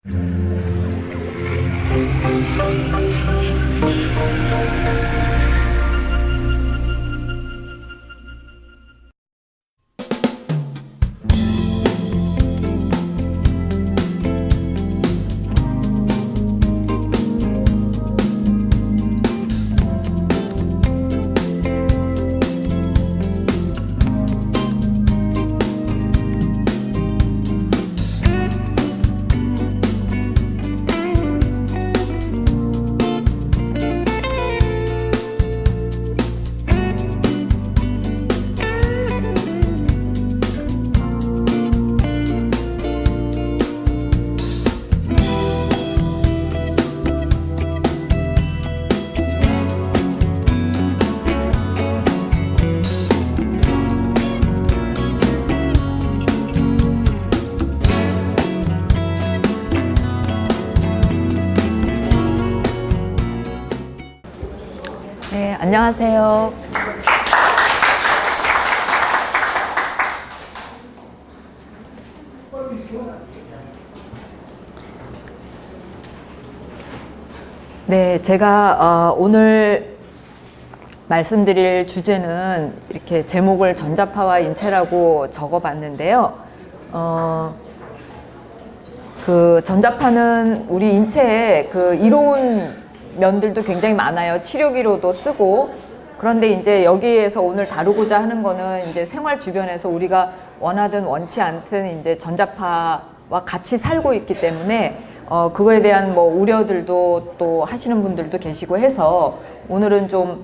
네, 안녕하세요. 네, 제가 오늘 말씀드릴 주제는 이렇게 제목을 전자파와 인체라고 적어봤는데요. 그 전자파는 우리 인체에 그 이로운 면들도 굉장히 많아요. 치료기로도 쓰고. 그런데 이제 여기에서 오늘 다루고자 하는 거는 이제 생활 주변에서 우리가 원하든 원치 않든 이제 전자파와 같이 살고 있기 때문에 그거에 대한 뭐 우려들도 또 하시는 분들도 계시고 해서 오늘은 좀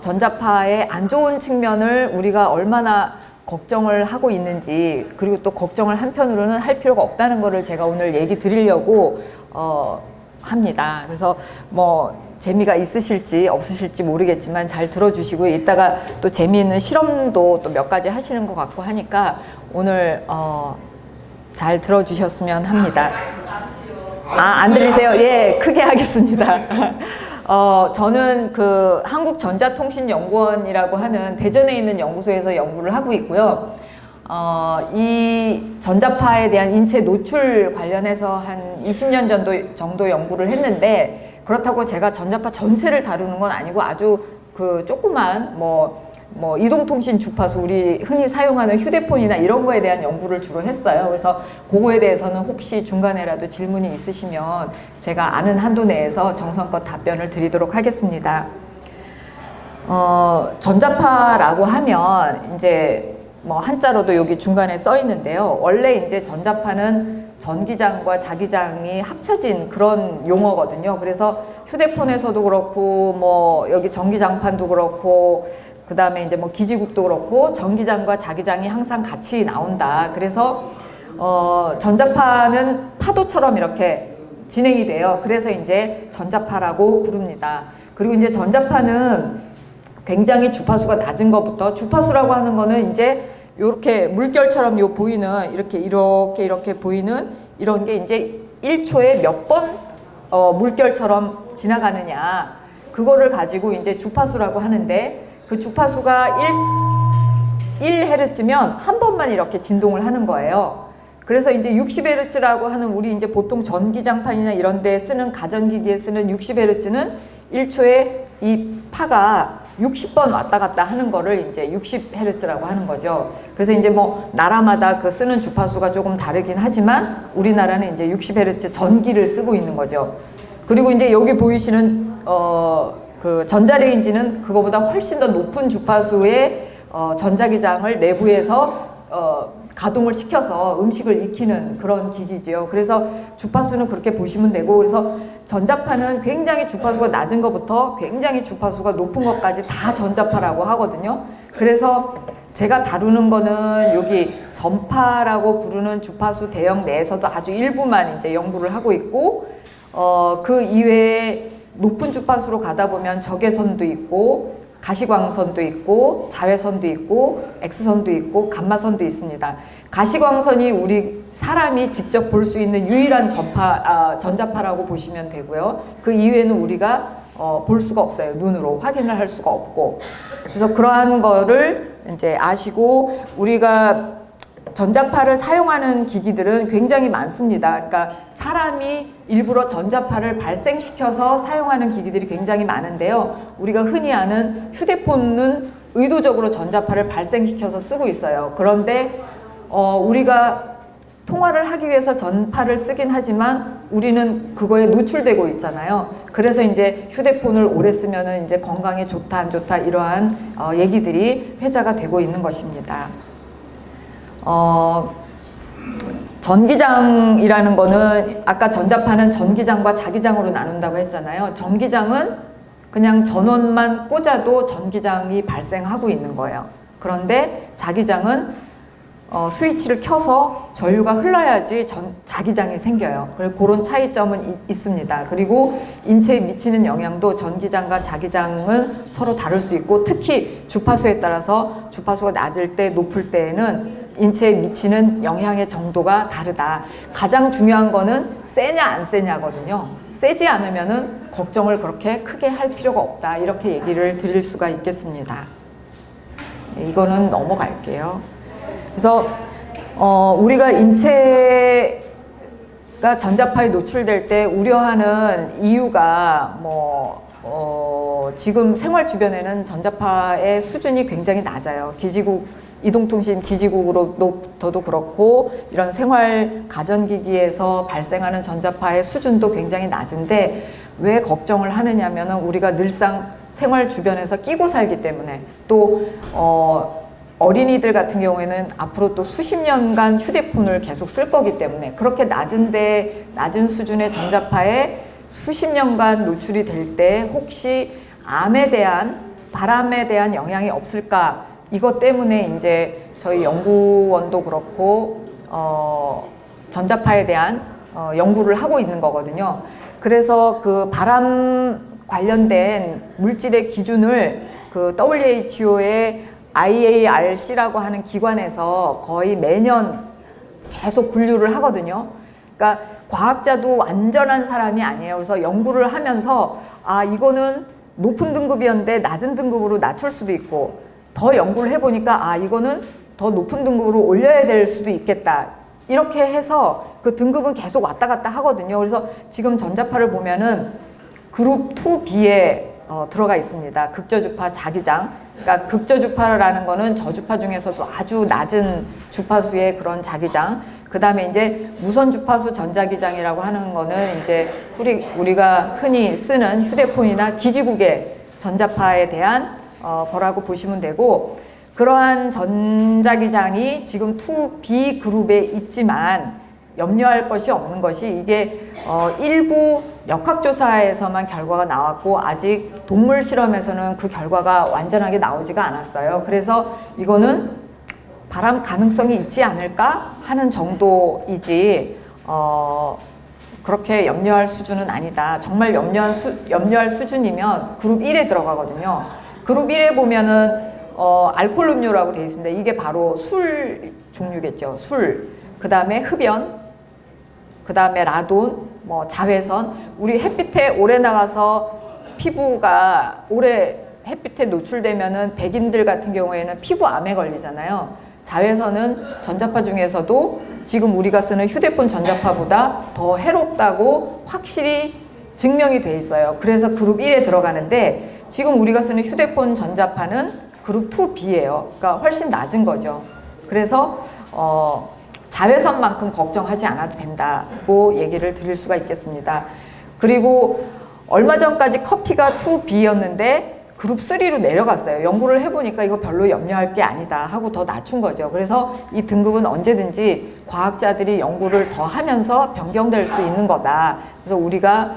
전자파의 안 좋은 측면을 우리가 얼마나 걱정을 하고 있는지, 그리고 또 걱정을 한편으로는 할 필요가 없다는 거를 제가 오늘 얘기 드리려고 합니다. 그래서 뭐 재미가 있으실지 없으실지 모르겠지만 잘 들어주시고, 이따가 또 재미있는 실험도 또 몇 가지 하시는 것 같고 하니까 오늘 잘 들어주셨으면 합니다. 안 들리세요? 예, 크게 하겠습니다. 저는 그 한국전자통신연구원이라고 하는 대전에 있는 연구소에서 연구를 하고 있고요. 이 전자파에 대한 인체 노출 관련해서 한 20년 정도 연구를 했는데, 그렇다고 제가 전자파 전체를 다루는 건 아니고 아주 그 조그만 뭐 이동통신 주파수, 우리 흔히 사용하는 휴대폰이나 이런 거에 대한 연구를 주로 했어요. 그래서 그거에 대해서는 혹시 중간에라도 질문이 있으시면 제가 아는 한도 내에서 정성껏 답변을 드리도록 하겠습니다. 전자파라고 하면 이제 뭐 한자로도 여기 중간에 써 있는데요. 원래 이제 전자파는 전기장과 자기장이 합쳐진 그런 용어거든요. 그래서 휴대폰에서도 그렇고 뭐 여기 전기장판도 그렇고 그 다음에 이제 뭐 기지국도 그렇고 전기장과 자기장이 항상 같이 나온다. 그래서 전자파는 파도처럼 이렇게 진행이 돼요. 그래서 이제 전자파라고 부릅니다. 그리고 이제 전자파는 굉장히 주파수가 낮은 것부터, 주파수라고 하는 거는 이제 이렇게 물결처럼 보이는 이렇게 보이는 이런 게 이제 1초에 몇 번 물결처럼 지나가느냐, 그거를 가지고 이제 주파수라고 하는데, 그 주파수가 1Hz면 한 번만 이렇게 진동을 하는 거예요. 그래서 이제 60Hz라고 하는 우리 이제 보통 전기장판이나 이런 데 쓰는 가전기기에 쓰는 60Hz는 1초에 이 파가 60번 왔다 갔다 하는 거를 이제 60Hz라고 하는 거죠. 그래서 이제 뭐 나라마다 그 쓰는 주파수가 조금 다르긴 하지만 우리나라는 이제 60Hz 전기를 쓰고 있는 거죠. 그리고 이제 여기 보이시는 그 전자레인지는 그거보다 훨씬 더 높은 주파수의 전자기장을 내부에서 가동을 시켜서 음식을 익히는 그런 기기죠. 그래서 주파수는 그렇게 보시면 되고, 그래서 전자파는 굉장히 주파수가 낮은 것부터 굉장히 주파수가 높은 것까지 다 전자파라고 하거든요. 그래서 제가 다루는 거는 여기 전파라고 부르는 주파수 대형 내에서도 아주 일부만 이제 연구를 하고 있고, 그 이외에 높은 주파수로 가다 보면 적외선도 있고 가시광선도 있고 자외선도 있고 X선도 있고 감마선도 있습니다. 가시광선이 우리 사람이 직접 볼 수 있는 유일한 전자파라고 보시면 되고요. 그 이외에는 우리가 볼 수가 없어요. 눈으로 확인을 할 수가 없고. 그래서 그러한 거를 이제 아시고, 우리가 전자파를 사용하는 기기들은 굉장히 많습니다. 그러니까 사람이 일부러 전자파를 발생시켜서 사용하는 기기들이 굉장히 많은데요. 우리가 흔히 아는 휴대폰은 의도적으로 전자파를 발생시켜서 쓰고 있어요. 그런데 우리가 통화를 하기 위해서 전파를 쓰긴 하지만 우리는 그거에 노출되고 있잖아요. 그래서 이제 휴대폰을 오래 쓰면은 이제 건강에 좋다 안 좋다 이러한 얘기들이 회자가 되고 있는 것입니다. 전기장이라는 거는 아까 전자파는 전기장과 자기장으로 나눈다고 했잖아요. 전기장은 그냥 전원만 꽂아도 전기장이 발생하고 있는 거예요. 그런데 자기장은 스위치를 켜서 전류가 흘러야지 자기장이 생겨요. 그리고 그런 차이점은 있습니다. 그리고 인체에 미치는 영향도 전기장과 자기장은 서로 다를 수 있고 특히 주파수에 따라서 주파수가 낮을 때 높을 때에는 인체에 미치는 영향의 정도가 다르다. 가장 중요한 거는 세냐 안 세냐거든요. 세지 않으면은 걱정을 그렇게 크게 할 필요가 없다. 이렇게 얘기를 드릴 수가 있겠습니다. 이거는 넘어갈게요. 그래서 우리가 인체가 전자파에 노출될 때 우려하는 이유가 지금 생활 주변에는 전자파의 수준이 굉장히 낮아요. 기지국 이동통신 기지국으로부터도 그렇고 이런 생활 가전기기에서 발생하는 전자파의 수준도 굉장히 낮은데 왜 걱정을 하느냐면은 우리가 늘상 생활 주변에서 끼고 살기 때문에 또 어린이들 같은 경우에는 앞으로 또 수십 년간 휴대폰을 계속 쓸 거기 때문에 그렇게 낮은 수준의 전자파에 수십 년간 노출이 될 때 혹시 바람에 대한 영향이 없을까? 이것 때문에 이제 저희 연구원도 그렇고 전자파에 대한 연구를 하고 있는 거거든요. 그래서 그 바람 관련된 물질의 기준을 그 WHO의 IARC라고 하는 기관에서 거의 매년 계속 분류를 하거든요. 그러니까 과학자도 완전한 사람이 아니에요. 그래서 연구를 하면서 이거는 높은 등급이었는데 낮은 등급으로 낮출 수도 있고 더 연구를 해보니까 이거는 더 높은 등급으로 올려야 될 수도 있겠다. 이렇게 해서 그 등급은 계속 왔다 갔다 하거든요. 그래서 지금 전자파를 보면은 그룹 2B에 들어가 있습니다. 극저주파 자기장. 그러니까 극저주파라는 거는 저주파 중에서도 아주 낮은 주파수의 그런 자기장. 그 다음에 이제 무선 주파수 전자기장이라고 하는 거는 이제 우리가 흔히 쓰는 휴대폰이나 기지국의 전자파에 대한 거라고 보시면 되고 그러한 전자기장이 지금 2B 그룹에 있지만 염려할 것이 없는 것이 이게 일부 역학조사에서만 결과가 나왔고 아직 동물 실험에서는 그 결과가 완전하게 나오지가 않았어요. 그래서 이거는 바람 가능성이 있지 않을까 하는 정도이지 그렇게 염려할 수준은 아니다. 정말 염려할 수준이면 그룹 1에 들어가거든요. 그룹 1에 보면은 알코올 음료라고 되어 있습니다. 이게 바로 술 종류겠죠. 술, 그 다음에 흡연, 그 다음에 라돈, 자외선. 우리 햇빛에 오래 나가서 피부가 오래 햇빛에 노출되면은 백인들 같은 경우에는 피부암에 걸리잖아요. 자외선은 전자파 중에서도 지금 우리가 쓰는 휴대폰 전자파보다 더 해롭다고 확실히 증명이 돼 있어요. 그래서 그룹 1에 들어가는데 지금 우리가 쓰는 휴대폰 전자파는 그룹 2B예요. 그러니까 훨씬 낮은 거죠. 그래서 자외선만큼 걱정하지 않아도 된다고 얘기를 드릴 수가 있겠습니다. 그리고 얼마 전까지 커피가 2B였는데 그룹 3로 내려갔어요. 연구를 해보니까 이거 별로 염려할 게 아니다 하고 더 낮춘 거죠. 그래서 이 등급은 언제든지 과학자들이 연구를 더 하면서 변경될 수 있는 거다. 그래서 우리가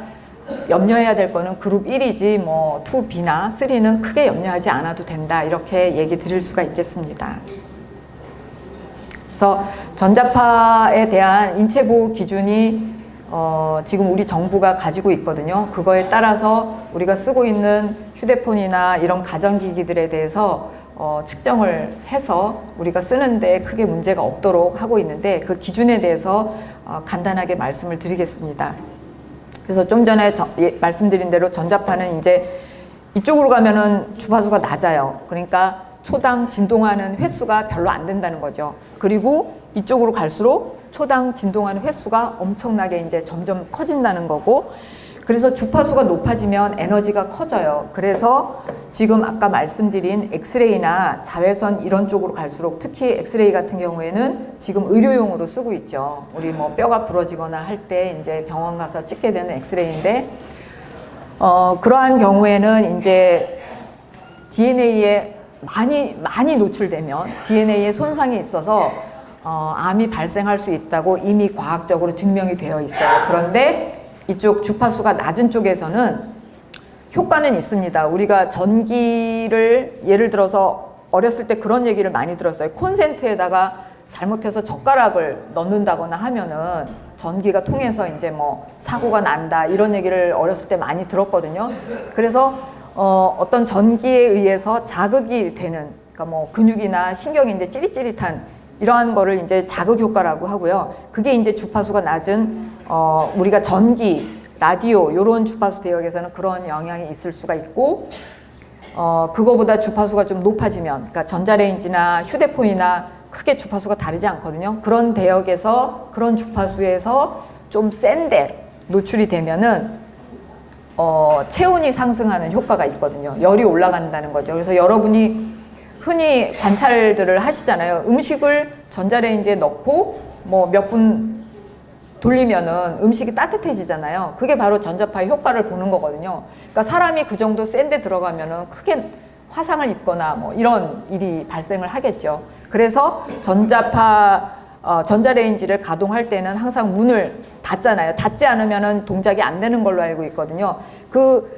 염려해야 될 거는 그룹 1이지 2B나 3는 크게 염려하지 않아도 된다. 이렇게 얘기 드릴 수가 있겠습니다. 그래서 전자파에 대한 인체보호 기준이 지금 우리 정부가 가지고 있거든요. 그거에 따라서 우리가 쓰고 있는 휴대폰이나 이런 가전기기들에 대해서 측정을 해서 우리가 쓰는데 크게 문제가 없도록 하고 있는데 그 기준에 대해서 간단하게 말씀을 드리겠습니다. 그래서 좀 전에 말씀드린 대로 전자파는 이제 이쪽으로 가면은 주파수가 낮아요. 그러니까 초당 진동하는 횟수가 별로 안 된다는 거죠. 그리고 이쪽으로 갈수록 초당 진동하는 횟수가 엄청나게 이제 점점 커진다는 거고, 그래서 주파수가 높아지면 에너지가 커져요. 그래서 지금 아까 말씀드린 엑스레이나 자외선 이런 쪽으로 갈수록, 특히 엑스레이 같은 경우에는 지금 의료용으로 쓰고 있죠. 우리 뭐 뼈가 부러지거나 할 때 이제 병원 가서 찍게 되는 엑스레이인데, 그러한 경우에는 이제 DNA에 많이 노출되면 DNA에 손상이 있어서 암이 발생할 수 있다고 이미 과학적으로 증명이 되어 있어요. 그런데 이쪽 주파수가 낮은 쪽에서는 효과는 있습니다. 우리가 전기를 예를 들어서 어렸을 때 그런 얘기를 많이 들었어요. 콘센트에다가 잘못해서 젓가락을 넣는다거나 하면은 전기가 통해서 이제 뭐 사고가 난다, 이런 얘기를 어렸을 때 많이 들었거든요. 그래서 어떤 전기에 의해서 자극이 되는, 그러니까 뭐 근육이나 신경이 이제 찌릿찌릿한 이러한 거를 이제 자극 효과라고 하고요. 그게 이제 주파수가 낮은 우리가 전기, 라디오 이런 주파수 대역에서는 그런 영향이 있을 수가 있고, 그거보다 주파수가 좀 높아지면, 그러니까 전자레인지나 휴대폰이나 크게 주파수가 다르지 않거든요. 그런 대역에서, 그런 주파수에서 좀 센데 노출이 되면은 체온이 상승하는 효과가 있거든요. 열이 올라간다는 거죠. 그래서 여러분이 흔히 관찰들을 하시잖아요. 음식을 전자레인지에 넣고 뭐 몇 분 돌리면은 음식이 따뜻해지잖아요. 그게 바로 전자파의 효과를 보는 거거든요. 그러니까 사람이 그 정도 센 데 들어가면은 크게 화상을 입거나 뭐 이런 일이 발생을 하겠죠. 그래서 전자레인지를 가동할 때는 항상 문을 닫잖아요. 닫지 않으면은 동작이 안 되는 걸로 알고 있거든요. 그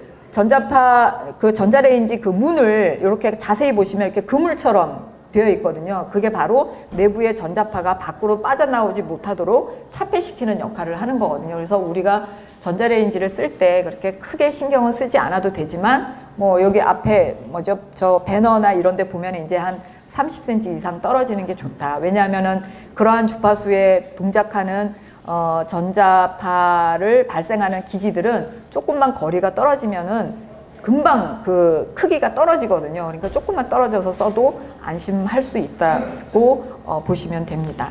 전자레인지 그 문을 이렇게 자세히 보시면 이렇게 그물처럼 되어 있거든요. 그게 바로 내부의 전자파가 밖으로 빠져나오지 못하도록 차폐시키는 역할을 하는 거거든요. 그래서 우리가 전자레인지를 쓸 때 그렇게 크게 신경을 쓰지 않아도 되지만, 뭐 여기 앞에 저 배너나 이런 데 보면 이제 한 30cm 이상 떨어지는 게 좋다. 왜냐하면은 그러한 주파수에 동작하는 전자파를 발생하는 기기들은 조금만 거리가 떨어지면은 금방 그 크기가 떨어지거든요. 그러니까 조금만 떨어져서 써도 안심할 수 있다고 보시면 됩니다.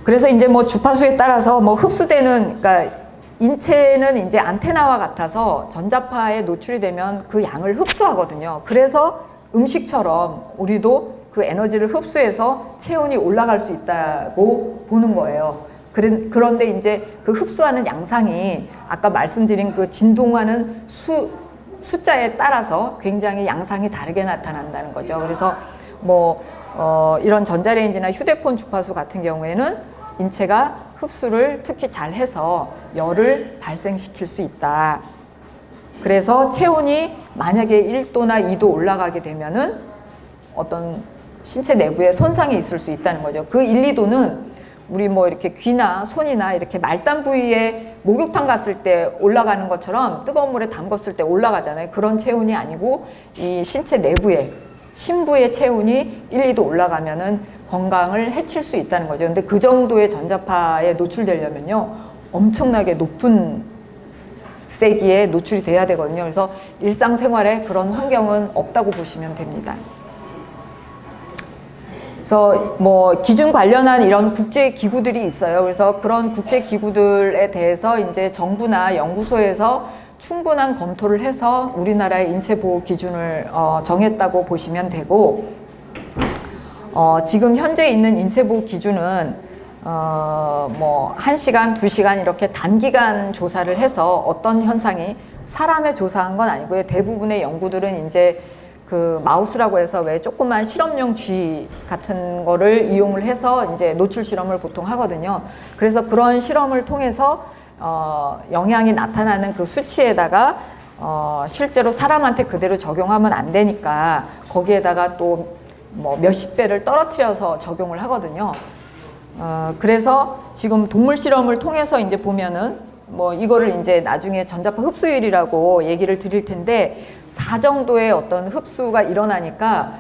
그래서 이제 뭐 주파수에 따라서 뭐 흡수되는, 그러니까 인체는 이제 안테나와 같아서 전자파에 노출이 되면 그 양을 흡수하거든요. 그래서 음식처럼 우리도 그 에너지를 흡수해서 체온이 올라갈 수 있다고 보는 거예요. 그런데 이제 그 흡수하는 양상이 아까 말씀드린 그 진동하는 숫자에 따라서 굉장히 양상이 다르게 나타난다는 거죠. 그래서 뭐 이런 전자레인지나 휴대폰 주파수 같은 경우에는 인체가 흡수를 특히 잘 해서 열을 발생시킬 수 있다. 그래서 체온이 만약에 1도나 2도 올라가게 되면은 어떤 신체 내부에 손상이 있을 수 있다는 거죠. 그 1, 2도는 우리 뭐 이렇게 귀나 손이나 이렇게 말단 부위에 목욕탕 갔을 때 올라가는 것처럼 뜨거운 물에 담궜을 때 올라가잖아요. 그런 체온이 아니고 이 신체 내부에, 심부의 체온이 1, 2도 올라가면은 건강을 해칠 수 있다는 거죠. 근데 그 정도의 전자파에 노출되려면요, 엄청나게 높은 세기에 노출이 돼야 되거든요. 그래서 일상생활에 그런 환경은 없다고 보시면 됩니다. 그래서 뭐 기준 관련한 이런 국제 기구들이 있어요. 그래서 그런 국제 기구들에 대해서 이제 정부나 연구소에서 충분한 검토를 해서 우리나라의 인체 보호 기준을 정했다고 보시면 되고, 지금 현재 있는 인체 보호 기준은 뭐 1시간, 2시간 이렇게 단기간 조사를 해서 어떤 현상이, 사람에 조사한 건 아니고요. 대부분의 연구들은 이제 그 마우스라고 해서 왜 조그만 실험용 쥐 같은 거를 이용을 해서 이제 노출 실험을 보통 하거든요. 그래서 그런 실험을 통해서 영향이 나타나는 그 수치에다가 실제로 사람한테 그대로 적용하면 안 되니까 거기에다가 또 뭐 몇십 배를 떨어뜨려서 적용을 하거든요. 그래서 지금 동물 실험을 통해서 이제 보면은 뭐 이거를 이제 나중에 전자파 흡수율이라고 얘기를 드릴 텐데, 4 정도의 어떤 흡수가 일어나니까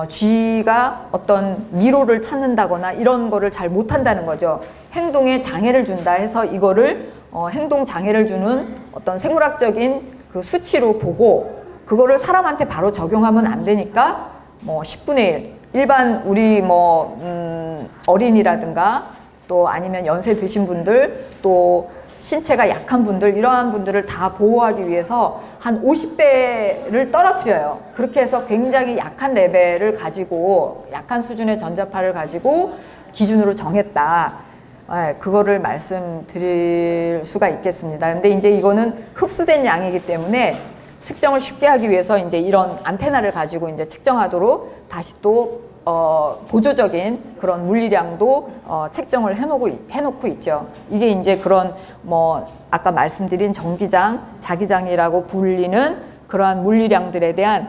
쥐가 어떤 미로를 찾는다거나 이런 거를 잘 못한다는 거죠. 행동에 장애를 준다 해서 이거를 행동 장애를 주는 어떤 생물학적인 그 수치로 보고, 그거를 사람한테 바로 적용하면 안 되니까 뭐 10분의 1, 일반 우리 뭐 어린이라든가 또 아니면 연세 드신 분들 또 신체가 약한 분들 이러한 분들을 다 보호하기 위해서 한 50배를 떨어뜨려요. 그렇게 해서 굉장히 약한 레벨을 가지고 약한 수준의 전자파를 가지고 기준으로 정했다. 그거를 말씀드릴 수가 있겠습니다. 근데 이제 이거는 흡수된 양이기 때문에 측정을 쉽게 하기 위해서 이제 이런 안테나를 가지고 이제 측정하도록 다시 또 보조적인 그런 물리량도 책정을 해놓고 있죠. 이게 이제 그런 뭐 아까 말씀드린 전기장, 자기장이라고 불리는 그러한 물리량들에 대한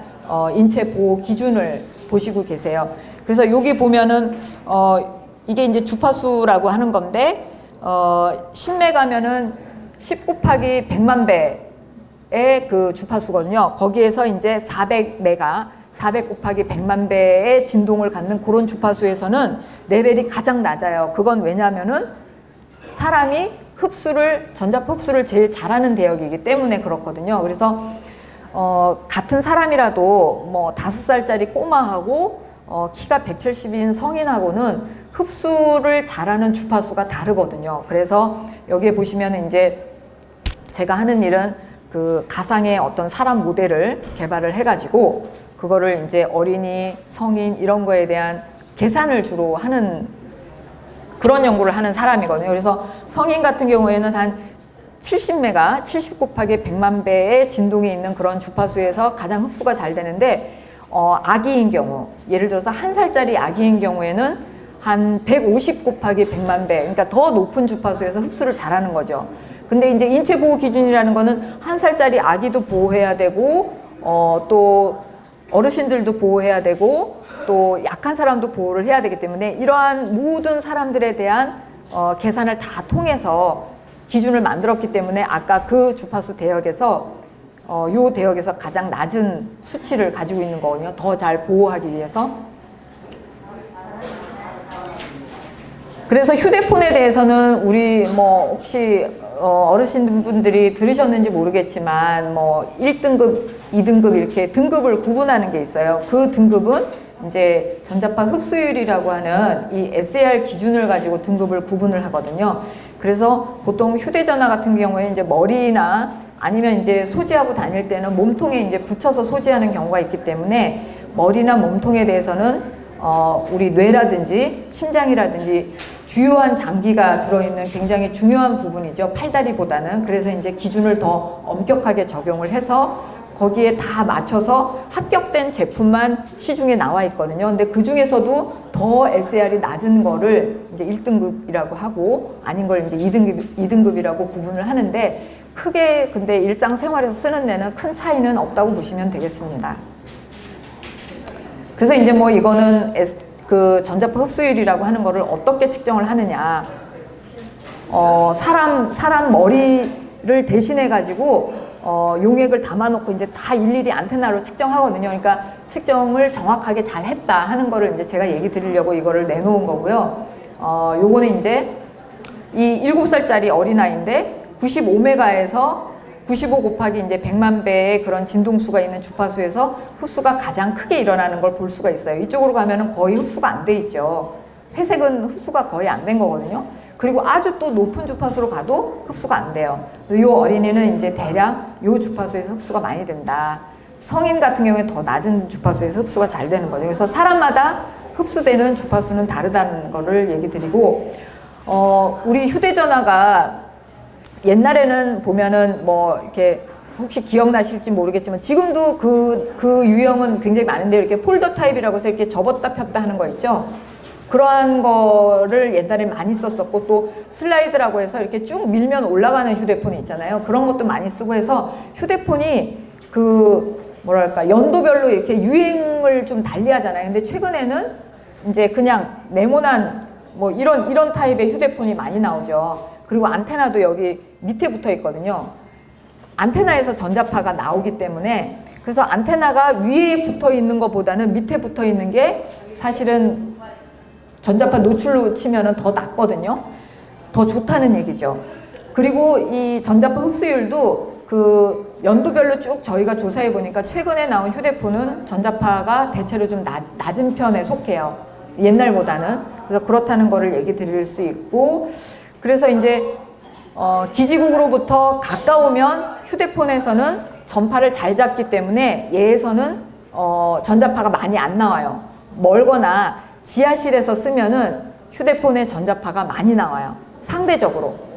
인체 보호 기준을 보시고 계세요. 그래서 여기 보면은 이게 이제 주파수라고 하는 건데 10메가면은 10 곱하기 100만 배의 그 주파수거든요. 거기에서 이제 400메가 400 곱하기 100만 배의 진동을 갖는 그런 주파수에서는 레벨이 가장 낮아요. 그건 왜냐하면은 사람이 전자파 흡수를 제일 잘하는 대역이기 때문에 그렇거든요. 그래서 같은 사람이라도 뭐 5살짜리 꼬마하고 키가 170인 성인하고는 흡수를 잘하는 주파수가 다르거든요. 그래서 여기에 보시면 이제 제가 하는 일은 그 가상의 어떤 사람 모델을 개발을 해가지고 그거를 이제 어린이, 성인 이런 거에 대한 계산을 주로 하는 그런 연구를 하는 사람이거든요. 그래서 성인 같은 경우에는 한 70메가, 70 곱하기 100만 배의 진동이 있는 그런 주파수에서 가장 흡수가 잘 되는데 아기인 경우, 예를 들어서 1살짜리 아기인 경우에는 한 150 곱하기 100만 배, 그러니까 더 높은 주파수에서 흡수를 잘하는 거죠. 근데 이제 인체 보호 기준이라는 거는 1살짜리 아기도 보호해야 되고 또 어르신들도 보호해야 되고 또 약한 사람도 보호를 해야 되기 때문에 이러한 모든 사람들에 대한 계산을 다 통해서 기준을 만들었기 때문에 아까 그 주파수 대역에서 요 대역에서 가장 낮은 수치를 가지고 있는 거거든요. 더 잘 보호하기 위해서. 그래서 휴대폰에 대해서는 우리 뭐 혹시 어르신분들이 들으셨는지 모르겠지만 뭐 1등급, 2등급 이렇게 등급을 구분하는 게 있어요. 그 등급은 이제 전자파 흡수율이라고 하는 이 SAR 기준을 가지고 등급을 구분을 하거든요. 그래서 보통 휴대전화 같은 경우에 이제 머리나 아니면 이제 소지하고 다닐 때는 몸통에 이제 붙여서 소지하는 경우가 있기 때문에 머리나 몸통에 대해서는 우리 뇌라든지 심장이라든지 주요한 장기가 들어있는 굉장히 중요한 부분이죠. 팔다리보다는. 그래서 이제 기준을 더 엄격하게 적용을 해서 거기에 다 맞춰서 합격된 제품만 시중에 나와 있거든요. 근데 그 중에서도 더 SAR이 낮은 거를 이제 1등급이라고 하고 아닌 걸 이제 2등급이라고 구분을 하는데 크게 근데 일상생활에서 쓰는 데는 큰 차이는 없다고 보시면 되겠습니다. 그래서 이제 뭐 이거는 그 전자파 흡수율이라고 하는 거를 어떻게 측정을 하느냐. 사람 머리를 대신해 가지고 용액을 담아놓고 이제 다 일일이 안테나로 측정하거든요. 그러니까 측정을 정확하게 잘 했다 하는 거를 이제 제가 얘기 드리려고 이거를 내놓은 거고요. 요거는 이제 이 7살짜리 어린아이인데 95메가에서 95 곱하기 이제 100만 배의 그런 진동수가 있는 주파수에서 흡수가 가장 크게 일어나는 걸 볼 수가 있어요. 이쪽으로 가면은 거의 흡수가 안 돼 있죠. 회색은 흡수가 거의 안 된 거거든요. 그리고 아주 또 높은 주파수로 가도 흡수가 안 돼요. 이 어린이는 이제 대략 이 주파수에서 흡수가 많이 된다. 성인 같은 경우에 더 낮은 주파수에서 흡수가 잘 되는 거죠. 그래서 사람마다 흡수되는 주파수는 다르다는 거를 얘기 드리고, 우리 휴대전화가 옛날에는 보면은 뭐 이렇게 혹시 기억나실지 모르겠지만 지금도 그 유형은 굉장히 많은데 이렇게 폴더 타입이라고 해서 이렇게 접었다 폈다 하는 거 있죠. 그러한 거를 옛날에 많이 썼었고 또 슬라이드라고 해서 이렇게 쭉 밀면 올라가는 휴대폰이 있잖아요. 그런 것도 많이 쓰고 해서 휴대폰이 그 뭐랄까 연도별로 이렇게 유행을 좀 달리 하잖아요. 근데 최근에는 이제 그냥 네모난 뭐 이런 타입의 휴대폰이 많이 나오죠. 그리고 안테나도 여기 밑에 붙어 있거든요. 안테나에서 전자파가 나오기 때문에 그래서 안테나가 위에 붙어 있는 것보다는 밑에 붙어 있는 게 사실은 전자파 노출로 치면은 더 낫거든요. 더 좋다는 얘기죠. 그리고 이 전자파 흡수율도 그 연도별로 쭉 저희가 조사해 보니까 최근에 나온 휴대폰은 전자파가 대체로 좀 낮은 편에 속해요. 옛날보다는. 그래서 그렇다는 거를 얘기 드릴 수 있고, 그래서 이제 기지국으로부터 가까우면 휴대폰에서는 전파를 잘 잡기 때문에 얘에서는 전자파가 많이 안 나와요. 멀거나 지하실에서 쓰면은 휴대폰에 전자파가 많이 나와요. 상대적으로.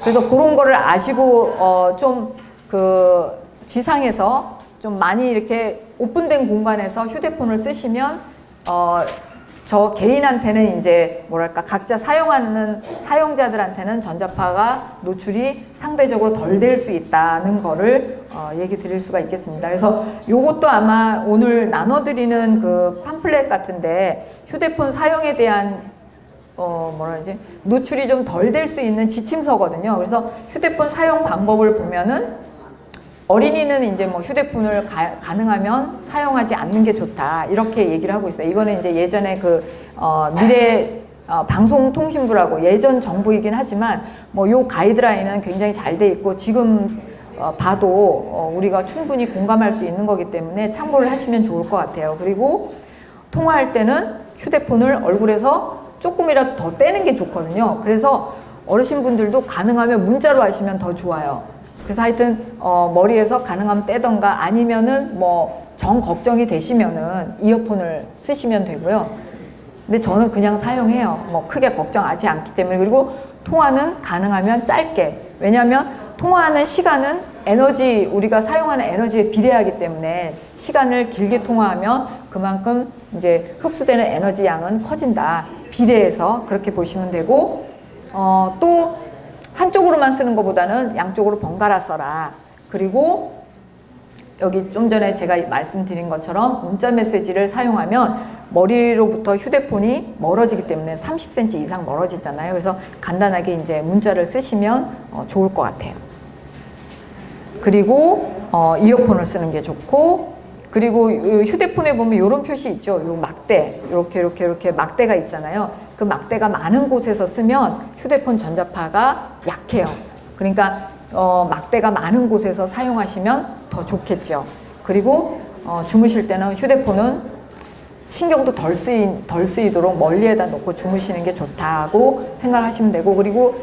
그래서 그런 거를 아시고 좀 그 지상에서 좀 많이 이렇게 오픈된 공간에서 휴대폰을 쓰시면 저 개인한테는 이제 뭐랄까 각자 사용하는 사용자들한테는 전자파가 노출이 상대적으로 덜 될 수 있다는 거를 얘기 드릴 수가 있겠습니다. 그래서 요것도 아마 오늘 나눠드리는 그 팜플렛 같은데 휴대폰 사용에 대한 뭐라 그러지? 노출이 좀 덜 될 수 있는 지침서거든요. 그래서 휴대폰 사용 방법을 보면은 어린이는 이제 뭐 휴대폰을 가능하면 사용하지 않는 게 좋다. 이렇게 얘기를 하고 있어요. 이거는 이제 예전에 그 미래 방송통신부라고 예전 정부이긴 하지만 뭐 요 가이드라인은 굉장히 잘 돼 있고 지금 봐도 우리가 충분히 공감할 수 있는 거기 때문에 참고를 하시면 좋을 것 같아요. 그리고 통화할 때는 휴대폰을 얼굴에서 조금이라도 더 떼는 게 좋거든요. 그래서 어르신분들도 가능하면 문자로 하시면 더 좋아요. 그래서 하여튼 머리에서 가능하면 떼던가 아니면은 뭐 정 걱정이 되시면은 이어폰을 쓰시면 되고요. 근데 저는 그냥 사용해요. 뭐 크게 걱정하지 않기 때문에. 그리고 통화는 가능하면 짧게. 왜냐하면 통화하는 시간은 에너지, 우리가 사용하는 에너지에 비례하기 때문에 시간을 길게 통화하면 그만큼 이제 흡수되는 에너지 양은 커진다. 비례해서 그렇게 보시면 되고, 또 한쪽으로만 쓰는 것보다는 양쪽으로 번갈아 써라. 그리고 여기 좀 전에 제가 말씀드린 것처럼 문자 메시지를 사용하면 머리로부터 휴대폰이 멀어지기 때문에 30cm 이상 멀어지잖아요. 그래서 간단하게 이제 문자를 쓰시면 좋을 것 같아요. 그리고 이어폰을 쓰는 게 좋고, 그리고 휴대폰에 보면 이런 표시 있죠. 요 막대, 이렇게 막대가 있잖아요. 그 막대가 많은 곳에서 쓰면 휴대폰 전자파가 약해요. 그러니까 막대가 많은 곳에서 사용하시면 더 좋겠죠. 그리고 주무실 때는 휴대폰은 신경도 덜 쓰이도록 멀리에다 놓고 주무시는 게 좋다고 생각하시면 되고, 그리고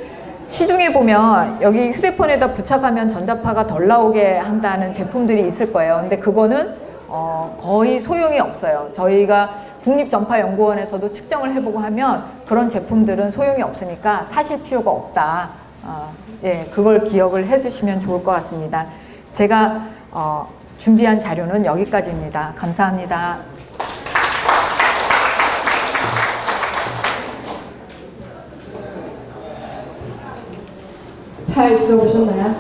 시중에 보면 여기 휴대폰에다 부착하면 전자파가 덜 나오게 한다는 제품들이 있을 거예요. 근데 그거는 거의 소용이 없어요. 저희가 국립전파연구원에서도 측정을 해보고 하면 그런 제품들은 소용이 없으니까 사실 필요가 없다. 예, 그걸 기억을 해주시면 좋을 것 같습니다. 제가 준비한 자료는 여기까지입니다. 감사합니다. 잘 들어보셨나요?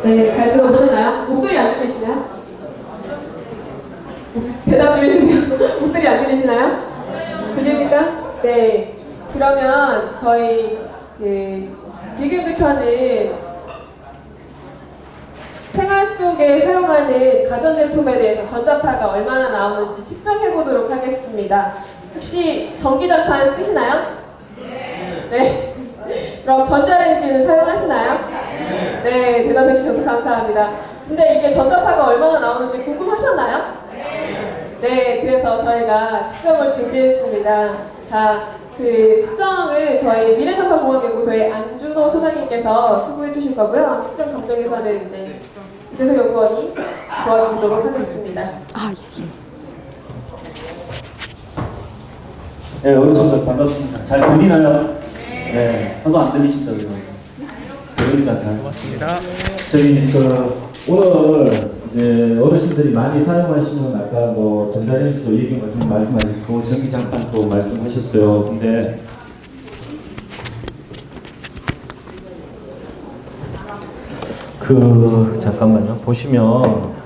네, 잘 들어보셨나요? 목소리 안 들리시나요? 대답 좀 해주세요. 목소리 안 들리시나요? 들립니까? 네. 그러면 저희 지금부터는 생활 속에 사용하는 가전제품에 대해서 전자파가 얼마나 나오는지 측정해 보도록 하겠습니다. 혹시 전기장판 쓰시나요? 네. 그럼 전자레인지는 사용하시나요? 네, 대답해 주셔서 감사합니다. 근데 이게 전자파가 얼마나 나오는지 궁금하셨나요? 네, 그래서 저희가 측정을 준비했습니다. 자, 그 측정을 저희 미래전파공학연구소의 안준호 소장님께서 수고해 주실 거고요. 측정 감정에서는 이제 이재석 연구원이 도와주도록 하겠습니다. 네, 어르신들 반갑습니다. 잘 들리나요? 네, 하도 안 들리신다고요. 들으니까 잘. 고맙습니다. 저희 오늘 이제 어르신들이 많이 사용하시는 아까 뭐 전자레인지도 얘기 말씀하셨고 전기장판도 말씀하셨어요. 근데 잠깐만요. 보시면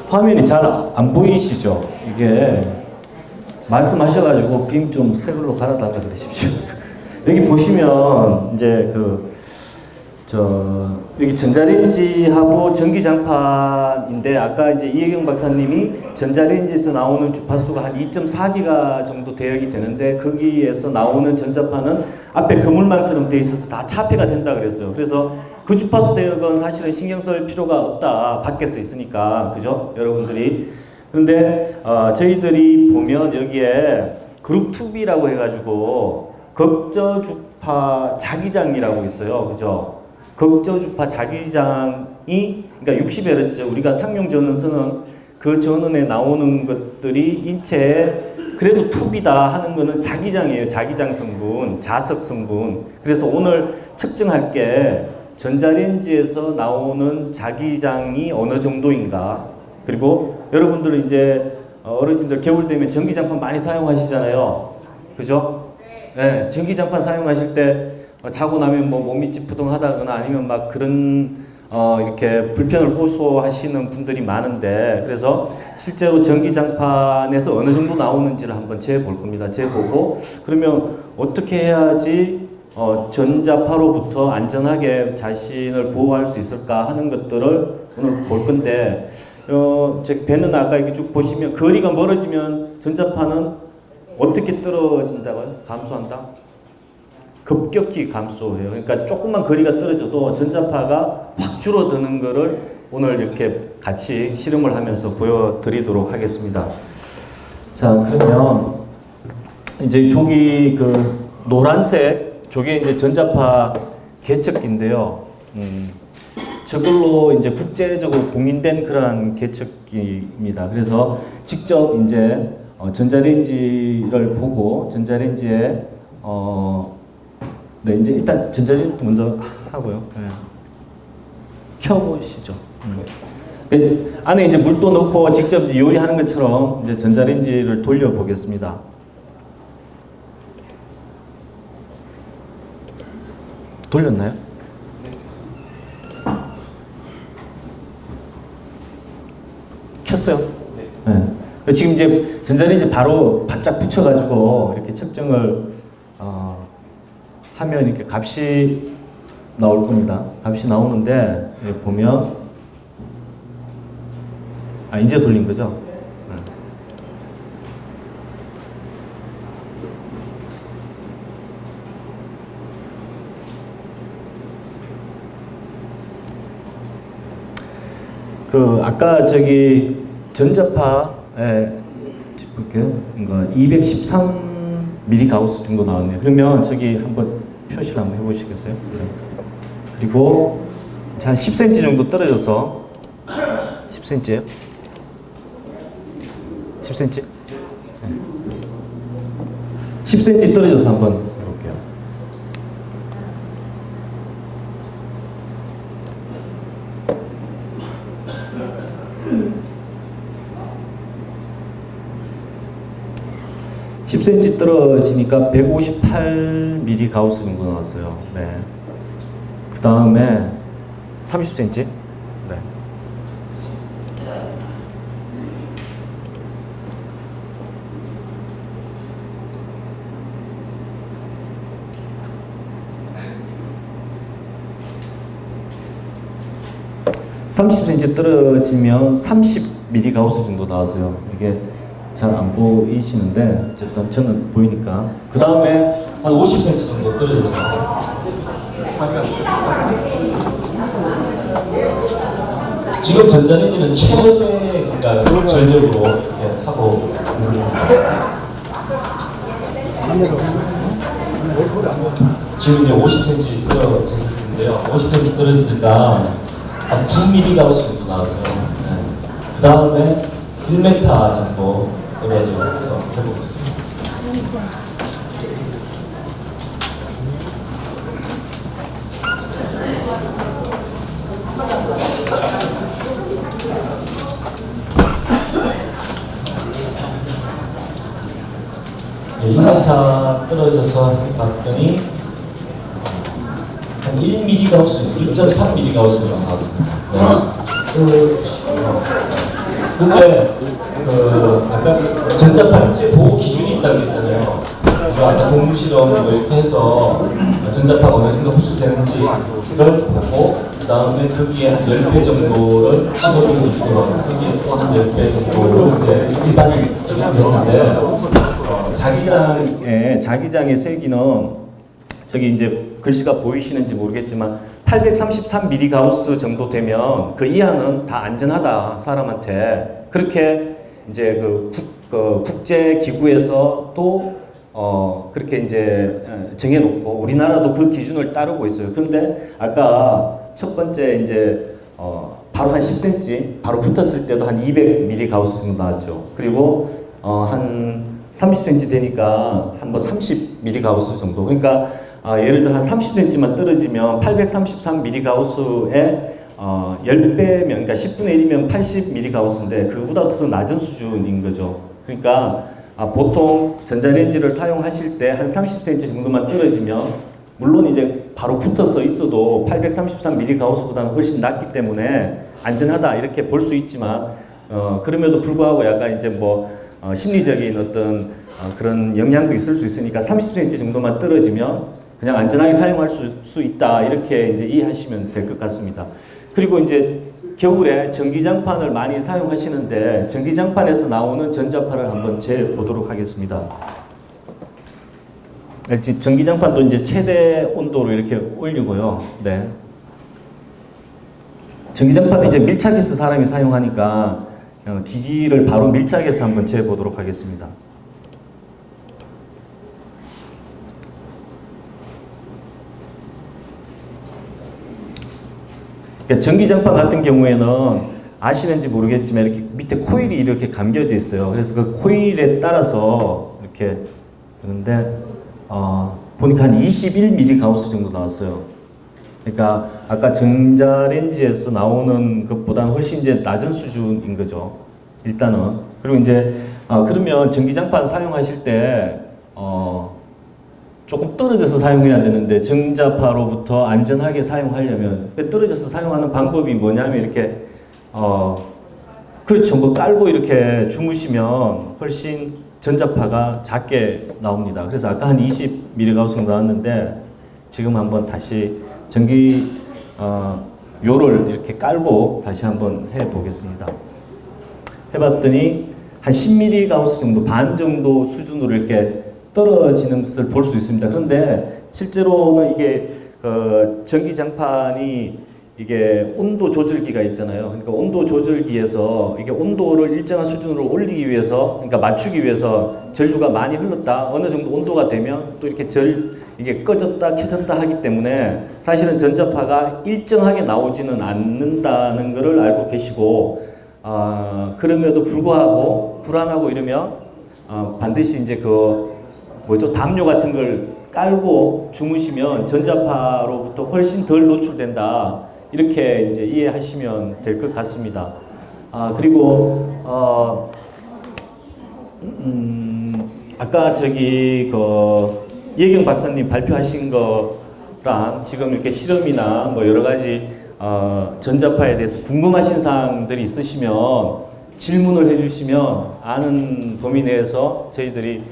화면이 잘 안 보이시죠? 이게 말씀하셔가지고 빔 좀 새 걸로 갈아달라 그러십시오. 여기 보시면 이제 여기 전자레인지하고 전기장판인데 아까 이제 이혜경 박사님이 전자레인지에서 나오는 주파수가 한 2.4기가 정도 대역이 되는데 거기에서 나오는 전자파는 앞에 그물망처럼 돼 있어서 다 차폐가 된다 그랬어요. 그래서 그 주파수 대역은 사실은 신경 쓸 필요가 없다. 밖에서 있으니까. 그죠? 여러분들이. 그런데 저희들이 보면 여기에 그룹 2B라고 해가지고 극저주파 자기장이라고 있어요. 그죠? 극저주파 자기장이 그러니까 60Hz 우리가 상용 전원 쓰는 그 전원에 나오는 것들이 인체에 그래도 2B다 하는 거는 자기장이에요. 자기장 성분, 자석 성분. 그래서 오늘 측정할 게 전자레인지에서 나오는 자기장이 어느 정도인가. 그리고 여러분들은 이제 어르신들 겨울 되면 전기장판 많이 사용하시잖아요. 그죠? 네, 전기장판 사용하실 때 자고 나면 뭐 몸이 찌푸둥하다거나 아니면 막 그런 이렇게 불편을 호소하시는 분들이 많은데 그래서 실제로 전기장판에서 어느 정도 나오는지를 한번 재볼 겁니다. 재보고 그러면 어떻게 해야지 전자파로부터 안전하게 자신을 보호할 수 있을까 하는 것들을 오늘 볼 건데 제 배는 아까 이렇게 쭉 보시면 거리가 멀어지면 전자파는 어떻게 떨어진다고요? 감소한다? 급격히 감소해요. 그러니까 조금만 거리가 떨어져도 전자파가 확 줄어드는 거를 오늘 이렇게 같이 실험을 하면서 보여드리도록 하겠습니다. 자, 그러면 이제 저기 노란색 저게 이제 전자파 계측기인데요. 저걸로 이제 국제적으로 공인된 그러한 계측기입니다. 그래서 직접 이제 전자레인지를 보고 전자레인지에 네, 이제 일단 전자레인지 먼저 하고요. 네. 켜보시죠. 안에 이제 물도 넣고 직접 이제 요리하는 것처럼 이제 전자레인지를 돌려 보겠습니다. 돌렸나요? 켰어요? 네. 지금 이제 전자레인지 바로 바짝 붙여가지고 이렇게 측정을 하면 이렇게 값이 나올 겁니다. 값이 나오는데 여기 보면 이제 돌린 거죠? 아까 저기 전자파에 볼게요. 213mg 가우스 정도 나왔네요. 그러면 저기 한번 표시를 한번 해보시겠어요? 그리고 한 10cm 정도 떨어져서 10cm예요? 10cm? 10cm 떨어져서 한번 해볼게요. (10cm) 떨어지니까 158mg 가우스 정도 나왔어요. 네. 그 다음에 30cm. 네. (30cm) 떨어지면 30mg 가우스 정도 나왔어요. 이게 잘 안 보이시는데 어쨌든 저는 보이니까. 그 다음에 한 50cm 정도 떨어졌어요. 지금 전자레인지는 최대 그러니까 전력으로 이렇게 하고 지금 이제 50cm 떨어졌는데요. 50cm 떨어지니까 한 9mm 가우스 정도 나왔어요. 네. 그 다음에 1m 정도 떨어져서 해보겠습니다. 네, 1m 떨어져서 봤더니 한 1mm 가우스, 6.3mm 가우스로 나왔습니다. 네. 근데 아까 전자파 인체 보호 기준이 있다고 했잖아요. 그죠? 아까 동물 실험 뭐 이렇게 해서 전자파가 어느 정도 흡수되는지 그걸 보고 그 다음에 거기에 한 10배 정도를 15분 주고 거기에 또 한 10배 정도를 이제 일반인 기준했는데 자기장의 세기는 저기 이제 글씨가 보이시는지 모르겠지만 833 mgauss 정도 되면 그 이하는 다 안전하다 사람한테 그렇게 이제 그 국제 기구에서 또 그렇게 이제 정해놓고 우리나라도 그 기준을 따르고 있어요. 그런데 아까 첫 번째 이제 바로 한 10cm 바로 붙었을 때도 한 200 mgauss 정도 나왔죠. 그리고 한 30cm 되니까 한 뭐 30 mgauss 정도. 그러니까 예를 들어 한 30cm만 떨어지면 833 mgauss에 10배면 그러니까 10분의 1이면 80 mgauss인데 그보다 더 낮은 수준인 거죠. 그러니까 보통 전자레인지를 사용하실 때 한 30cm 정도만 떨어지면 물론 이제 바로 붙어서 있어도 833 mgauss보다는 훨씬 낮기 때문에 안전하다 이렇게 볼 수 있지만 그럼에도 불구하고 약간 이제 뭐 심리적인 어떤 그런 영향도 있을 수 있으니까 30cm 정도만 떨어지면 그냥 안전하게 사용할 수 있다 이렇게 이제 이해하시면 될 것 같습니다. 그리고 이제 겨울에 전기장판을 많이 사용하시는데 전기장판에서 나오는 전자파를 한번 재보도록 하겠습니다. 전기장판도 이제 최대 온도로 이렇게 올리고요. 네. 전기장판은 이제 밀착해서 사람이 사용하니까 기기를 바로 밀착해서 한번 재보도록 하겠습니다. 전기장판 같은 경우에는 아시는지 모르겠지만 이렇게 밑에 코일이 이렇게 감겨져 있어요. 그래서 그 코일에 따라서 이렇게 그런데 보니까 한 21 mgauss 정도 나왔어요. 그러니까 아까 전자레인지에서 나오는 것보다는 훨씬 이제 낮은 수준인 거죠. 일단은. 그리고 이제 그러면 전기장판 사용하실 때 조금 떨어져서 사용해야 되는데 전자파로부터 안전하게 사용하려면 떨어져서 사용하는 방법이 뭐냐면 이렇게 그렇죠. 뭐 깔고 이렇게 주무시면 훨씬 전자파가 작게 나옵니다. 그래서 아까 한 20 mgauss 정도 나왔는데 지금 한번 다시 요를 이렇게 깔고 다시 한번 해 보겠습니다. 해봤더니 한 10 mgauss 정도 반 정도 수준으로 이렇게 떨어지는 것을 볼 수 있습니다. 그런데 실제로는 이게 전기장판이 이게 온도 조절기가 있잖아요. 그러니까 온도 조절기에서 이게 온도를 일정한 수준으로 올리기 위해서, 그러니까 맞추기 위해서 전류가 많이 흘렀다. 어느 정도 온도가 되면 또 이렇게 이게 꺼졌다 켜졌다 하기 때문에 사실은 전자파가 일정하게 나오지는 않는다는 것을 알고 계시고, 그럼에도 불구하고 불안하고 이러면 반드시 이제 담요 같은 걸 깔고 주무시면 전자파로부터 훨씬 덜 노출된다. 이렇게 이제 이해하시면 될 것 같습니다. 그리고 아까 저기 이혜경 박사님 발표하신 거랑 지금 이렇게 실험이나 뭐 여러 가지 전자파에 대해서 궁금하신 사항들이 있으시면 질문을 해주시면 아는 범위 내에서 저희들이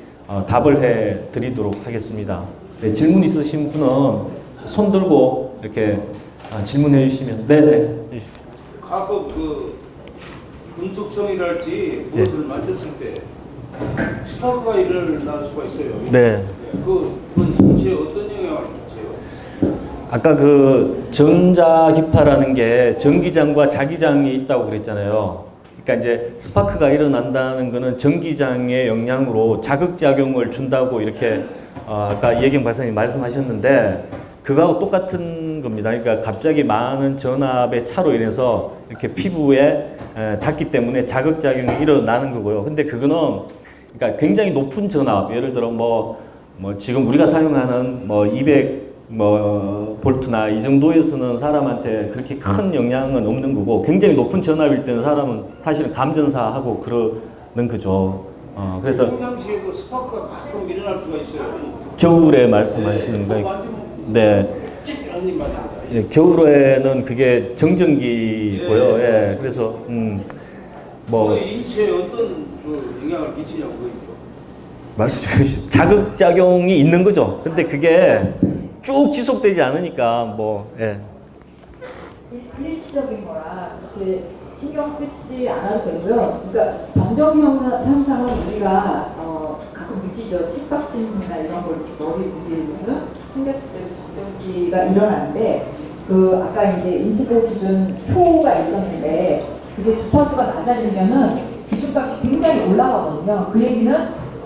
답을 해 드리도록 하겠습니다. 네, 질문 있으신 분은 손 들고 이렇게 질문해 주시면. 네네. 가끔 금속성이랄지 무엇을 만졌을 때 스파크가 일어날 수가 있어요. 네. 그건 인체에 어떤 영향을 끼쳐요? 아까 전자기파라는 게 전기장과 자기장이 있다고 그랬잖아요. 그러니까 이제 스파크가 일어난다는 거는 전기장의 영향으로 자극작용을 준다고 이렇게 아까 이혜경 박사님 말씀하셨는데 그거하고 똑같은 겁니다. 그러니까 갑자기 많은 전압의 차로 인해서 이렇게 피부에 닿기 때문에 자극작용이 일어나는 거고요. 근데 그거는 그러니까 굉장히 높은 전압, 예를 들어 뭐 지금 우리가 사용하는 200 볼트나 이 정도에서는 사람한테 그렇게 큰 영향은 없는 거고, 굉장히 높은 전압일 때는 사람은 사실은 감전사하고 그러는 거죠. 그래서 평상시에 그 스파크가 가끔 일어날 수가 있어요. 겨울에 말씀하시는 거예요. 네. 예, 겨울에는 그게 정전기고요. 예, 그래서 인체에 어떤 영향을 끼치냐고 그거죠. 말씀 좀 해주시죠. 자극작용이 있는 거죠. 근데 그게 쭉 지속되지 않으니까 뭐 예. 일시적인 거라 그렇게 신경 쓰시지 않아도 되고요. 그러니까 정적 현상은 우리가 가끔 느끼죠. 칩박심이나 이런 걸 이렇게 머리 무게로는 생겼을 때도 정전기가 일어나는데 그 아까 이제 인치보 기준 표가 있었는데 그게 주파수가 낮아지면은 기준값이 굉장히 올라가거든요. 그 얘기는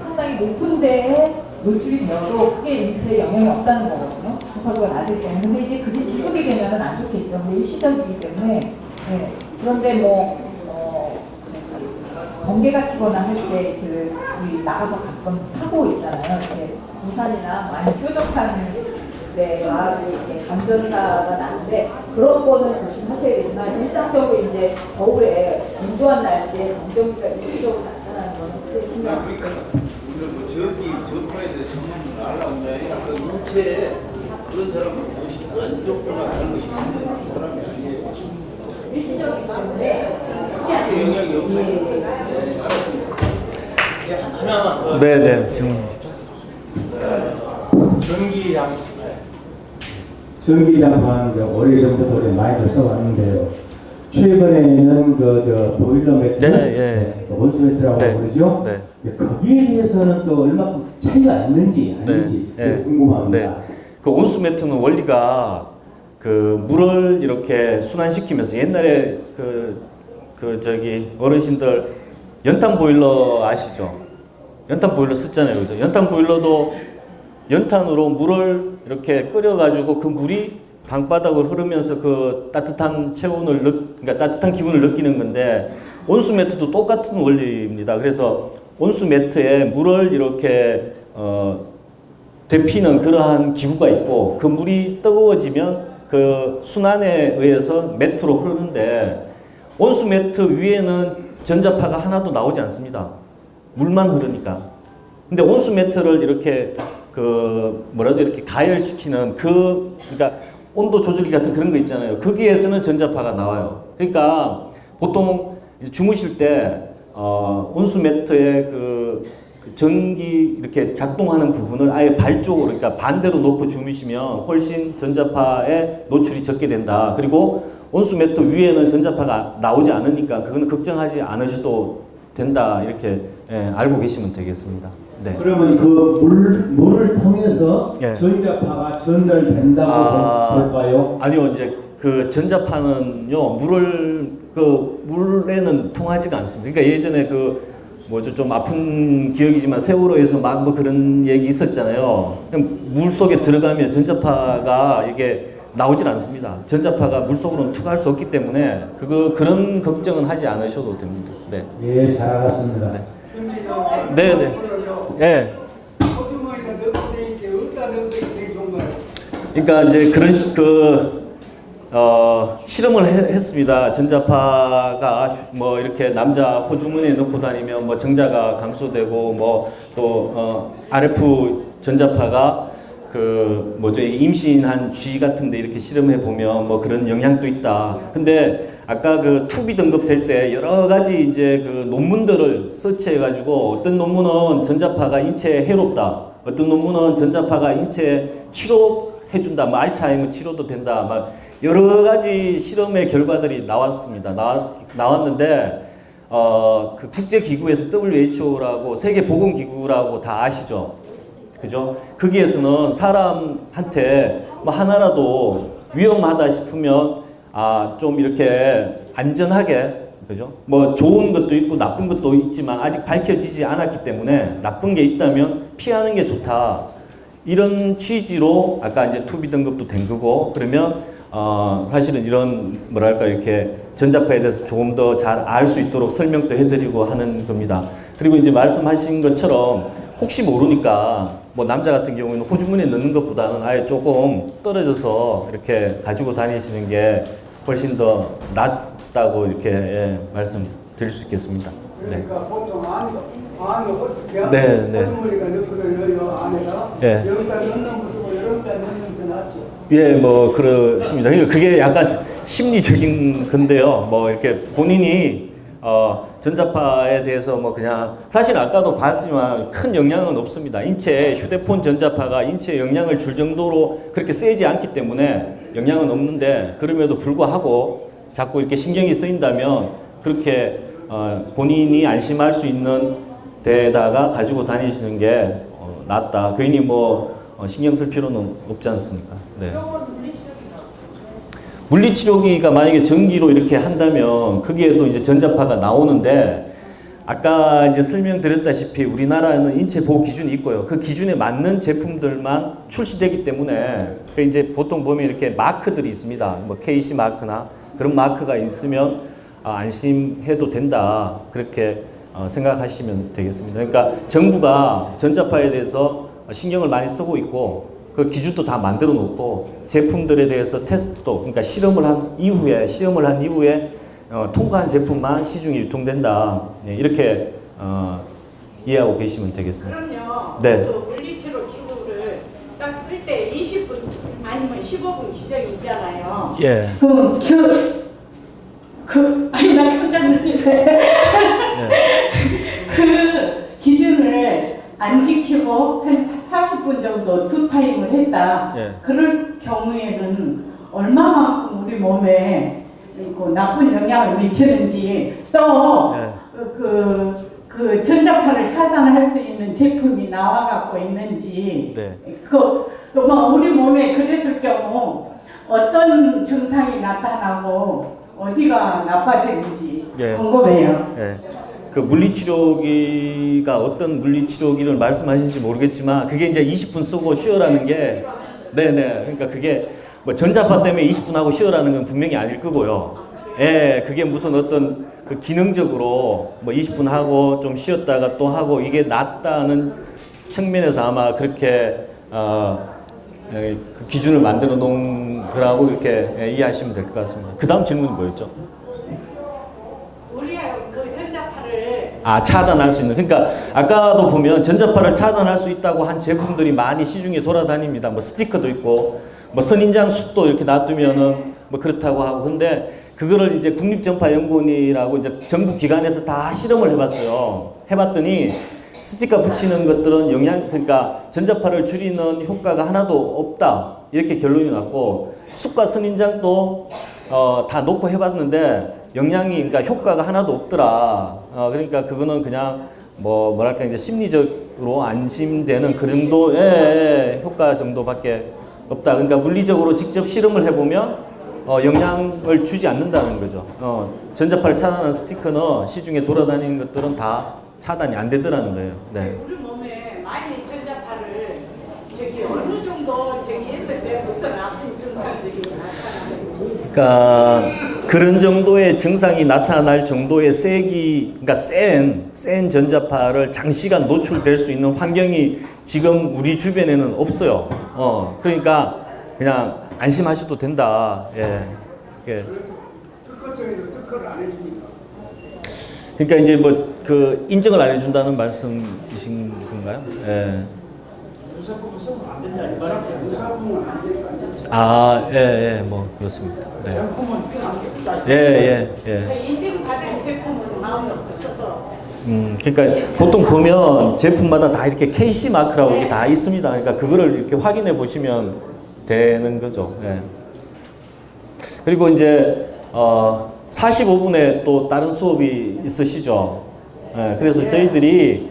상당히 높은 데에 노출이 되어도 크게 인체에 영향이 없다는 거거든요. 주파수가 낮을 때는. 근데 이제 그게 지속이 되면은 안 좋겠죠. 근데 일시적이기 때문에. 네. 그런데 뭐 번개가 치거나 할 때 그 우리 나가서 가끔 사고 있잖아요. 이렇게 부산이나 많이 뾰족한 데가 이렇게 감전사가 나는데 그런 거는 조심하셔야 되지만 일상적으로 이제 겨울에 건조한 날씨에 정전기가 일시적으로 나타나는 거는 크게 신경 안 써요. 우리는 뭐 전기 전파에 대해서 전문을 알아온다. 그 인체에 그런 사람은 무엇이 안 좋거나 그런 것이 있는 사람이 아니에요. 일시적이기 때문에 크게 안 크게 영향이 없어요. 예. 네, 알았습니다. 하나만 더. 네네 질문 주십시오. 전기장판 오래전부터 많이 써왔는데요. 최근에는 보일러 매트, 네, 예. 원수 매트라고 네. 그러죠. 네. 거기에 대해서는 또 얼마큼 차이가 있는지 아닌지 네. 궁금합니다. 네. 그 온수 매트는 원리가 그 물을 이렇게 순환시키면서 옛날에 저기 어르신들 연탄 보일러 아시죠? 연탄 보일러 썼잖아요, 그죠? 연탄 보일러도 연탄으로 물을 이렇게 끓여가지고 그 물이 방바닥으로 흐르면서 그 따뜻한 체온을 그러니까 따뜻한 기운을 느끼는 건데 온수 매트도 똑같은 원리입니다. 그래서 온수 매트에 물을 이렇게 데피는 그러한 기구가 있고 그 물이 뜨거워지면 그 순환에 의해서 매트로 흐르는데 온수 매트 위에는 전자파가 하나도 나오지 않습니다. 물만 흐르니까. 근데 온수 매트를 이렇게 이렇게 가열시키는 그러니까 온도 조절기 같은 그런 거 있잖아요. 거기에서는 전자파가 나와요. 그러니까 보통 주무실 때 온수 매트의 그 전기 이렇게 작동하는 부분을 아예 발 쪽으로 그러니까 반대로 놓고 주무시면 훨씬 전자파에 노출이 적게 된다. 그리고 온수 매트 위에는 전자파가 나오지 않으니까 그거는 걱정하지 않으셔도 된다. 이렇게 알고 계시면 되겠습니다. 네. 그러면 그 물을 통해서 예. 전자파가 전달된다고 볼까요? 아니요, 이제 그 전자파는요 물에는 통하지가 않습니다. 그러니까 예전에 좀 아픈 기억이지만 세월호에서 막 뭐 그런 얘기 있었잖아요. 물 속에 들어가면 전자파가 이게 나오질 않습니다. 전자파가 물 속으로는 투과할 수 없기 때문에 그런 걱정은 하지 않으셔도 됩니다. 네. 예, 잘 알았습니다. 네. 예. 그러니까 이제 그런 실험을 했습니다. 전자파가 뭐 이렇게 남자 호주머니에 넣고 다니면 뭐 정자가 감소되고 뭐 또 RF 전자파가 임신한 쥐 같은데 이렇게 실험해 보면 뭐 그런 영향도 있다. 근데 아까 투비 등급 될 때 여러 가지 이제 논문들을 서치해 가지고 어떤 논문은 전자파가 인체에 해롭다. 어떤 논문은 전자파가 인체에 치료해 준다. 뭐 알츠하이머 치료도 된다. 막 여러 가지 실험의 결과들이 나왔습니다. 나왔는데 그 국제 기구에서 WHO라고 세계 보건 기구라고 다 아시죠? 그죠? 거기에서는 사람한테 뭐 하나라도 위험하다 싶으면 좀 이렇게 안전하게, 그죠? 뭐 좋은 것도 있고 나쁜 것도 있지만 아직 밝혀지지 않았기 때문에 나쁜 게 있다면 피하는 게 좋다. 이런 취지로 아까 이제 투비 등급도 된 거고, 그러면 사실은 이런 이렇게 전자파에 대해서 조금 더 잘 알 수 있도록 설명도 해드리고 하는 겁니다. 그리고 이제 말씀하신 것처럼 혹시 모르니까 뭐 남자 같은 경우는 호주머니에 넣는 것보다는 아예 조금 떨어져서 이렇게 가지고 다니시는 게 훨씬 더 낫다고 이렇게 말씀드릴 수 있겠습니다. 네. 그러니까 보통 안에 어떻게 네. 호주머니가 넣거든요. 안에다 예. 여기다 넣는 것도 여기다 넣는 게 낫죠. 예, 뭐 그렇습니다. 그게 약간 심리적인 건데요. 뭐 이렇게 본인이 전자파에 대해서 뭐 그냥 사실 아까도 봤지만 큰 영향은 없습니다. 인체에 휴대폰 전자파가 인체에 영향을 줄 정도로 그렇게 세지 않기 때문에 영향은 없는데 그럼에도 불구하고 자꾸 이렇게 신경이 쓰인다면 그렇게 본인이 안심할 수 있는 데다가 가지고 다니시는 게 낫다. 괜히 뭐 신경 쓸 필요는 없지 않습니까? 네. 물리치료기가 만약에 전기로 이렇게 한다면 거기에도 이제 전자파가 나오는데 아까 이제 설명드렸다시피 우리나라는 인체 보호 기준이 있고요. 그 기준에 맞는 제품들만 출시되기 때문에 그 이제 보통 보면 이렇게 마크들이 있습니다. 뭐 KC 마크나 그런 마크가 있으면 안심해도 된다. 그렇게 생각하시면 되겠습니다. 그러니까 정부가 전자파에 대해서 신경을 많이 쓰고 있고 그 기준도 다 만들어 놓고 제품들에 대해서 테스트도 그러니까 시험을 한 이후에 통과한 제품만 시중에 유통된다. 네, 이렇게 이해하고 계시면 되겠습니다. 그럼요. 네. 그 물리치료 기구를 딱 쓸 때 20분 아니면 15분 기적이 있잖아요. 예. 아니 나 깜짝 놀랐네. 그 기준을 안 지키고 한 40분 정도 두 타임을 했다. 예. 그럴 경우에는 얼마만큼 우리 몸에 그 나쁜 영향을 미치는지 또 그 전자파를 차단할 수 있는 제품이 나와 갖고 있는지 네. 뭐 우리 몸에 그랬을 경우 어떤 증상이 나타나고 어디가 나빠지는지 예. 궁금해요. 예. 그 물리치료기가 어떤 물리치료기를 말씀하시는지 모르겠지만 그게 이제 20분 쓰고 쉬어라는 게 네네 그러니까 그게 뭐 전자파 때문에 20분 하고 쉬어라는 건 분명히 아닐 거고요. 예, 그게 무슨 어떤 그 기능적으로 뭐 20분 하고 좀 쉬었다가 또 하고 이게 낫다는 측면에서 아마 그렇게 그 기준을 만들어 놓은 거라고 이렇게 이해하시면 될 것 같습니다. 그 다음 질문이 뭐였죠? 우리가 그 전자파를 차단할 수 있는. 그러니까 아까도 보면 전자파를 차단할 수 있다고 한 제품들이 많이 시중에 돌아다닙니다. 뭐 스티커도 있고 뭐 선인장 숯도 이렇게 놔두면은 뭐 그렇다고 하고. 근데 그거를 이제 국립전파연구원이라고 이제 정부 기관에서 다 실험을 해봤어요. 해봤더니 스티커 붙이는 것들은 그러니까 전자파를 줄이는 효과가 하나도 없다. 이렇게 결론이 났고 숯과 선인장도 다 놓고 해봤는데 그러니까 효과가 하나도 없더라. 그러니까 그거는 그냥 뭐랄까 이제 심리적으로 안심되는 그 정도의 효과 정도밖에 없다. 그러니까 물리적으로 직접 실험을 해보면 영향을 주지 않는다는 거죠. 전자파를 차단하는 스티커는 시중에 돌아다니는 것들은 다 차단이 안 되더라는 거예요. 네. 우리 몸에 많이 전자파를 어느 정도 했을 때 무슨 아픈 증상들이 나타나는지. 그러니까 그런 정도의 증상이 나타날 정도의 그러니까 센 전자파를 장시간 노출될 수 있는 환경이 지금 우리 주변에는 없어요. 그러니까 그냥 안심하셔도 된다. 예. 특허 쪽에서 특허를 안 해주니까. 그러니까 이제 뭐 그 인정을 안 해준다는 말씀이신 건가요? 예. 유사품을 쓰면 안 된다. 이거는 유사품은 안 되니까. 예, 뭐 그렇습니다. 네. 제품은 필요한 게 없다. 예. 인증받은 제품은 마음이 없어서 그러니까 보통 보면 제품마다 다 이렇게 KC 마크라고 이게 다 있습니다. 그러니까 그거를 이렇게 확인해 보시면 되는 거죠. 예. 그리고 이제 45분에 또 다른 수업이 있으시죠. 예. 그래서 저희들이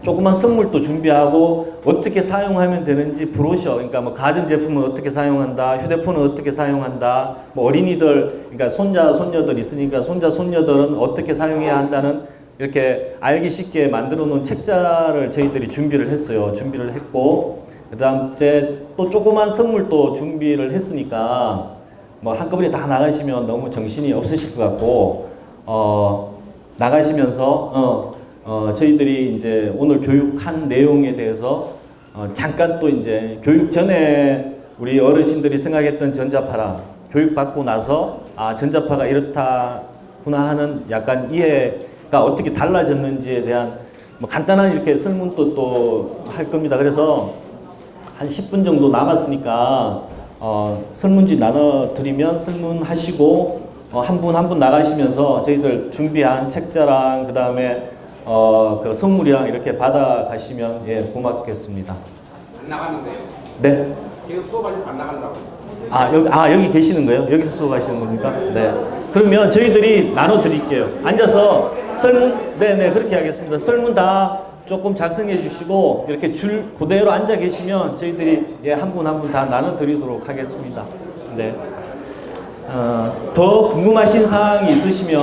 조그만 선물도 준비하고 어떻게 사용하면 되는지 브로셔, 그러니까 뭐 가전 제품은 어떻게 사용한다, 휴대폰은 어떻게 사용한다, 뭐 어린이들, 그러니까 손자 손녀들 있으니까 손자 손녀들은 어떻게 사용해야 한다는 이렇게 알기 쉽게 만들어 놓은 책자를 저희들이 준비를 했고, 그다음 이제 또 조그만 선물도 준비를 했으니까 뭐 한꺼번에 다 나가시면 너무 정신이 없으실 것 같고 나가시면서 저희들이 이제 오늘 교육한 내용에 대해서 잠깐 또 이제 교육 전에 우리 어르신들이 생각했던 전자파랑 교육받고 나서 전자파가 이렇다구나 하는 약간 이해가 어떻게 달라졌는지에 대한 뭐 간단한 이렇게 설문도 또 할 겁니다. 그래서 한 10분 정도 남았으니까 설문지 나눠드리면 설문하시고 한 분 한 분 나가시면서 저희들 준비한 책자랑 그 다음에 그 선물이랑 이렇게 받아 가시면 예 고맙겠습니다. 안 나갔는데요. 네. 계속 수업하니까 안 나간다고. 여기 계시는 거예요? 여기서 수업하시는 겁니까? 네. 그러면 저희들이 나눠 드릴게요. 앉아서 설문, 네네, 그렇게 하겠습니다. 설문 다 조금 작성해 주시고, 이렇게 줄 그대로 앉아 계시면 저희들이 예, 한 분 한 분 다 나눠 드리도록 하겠습니다. 네. 더 궁금하신 사항이 있으시면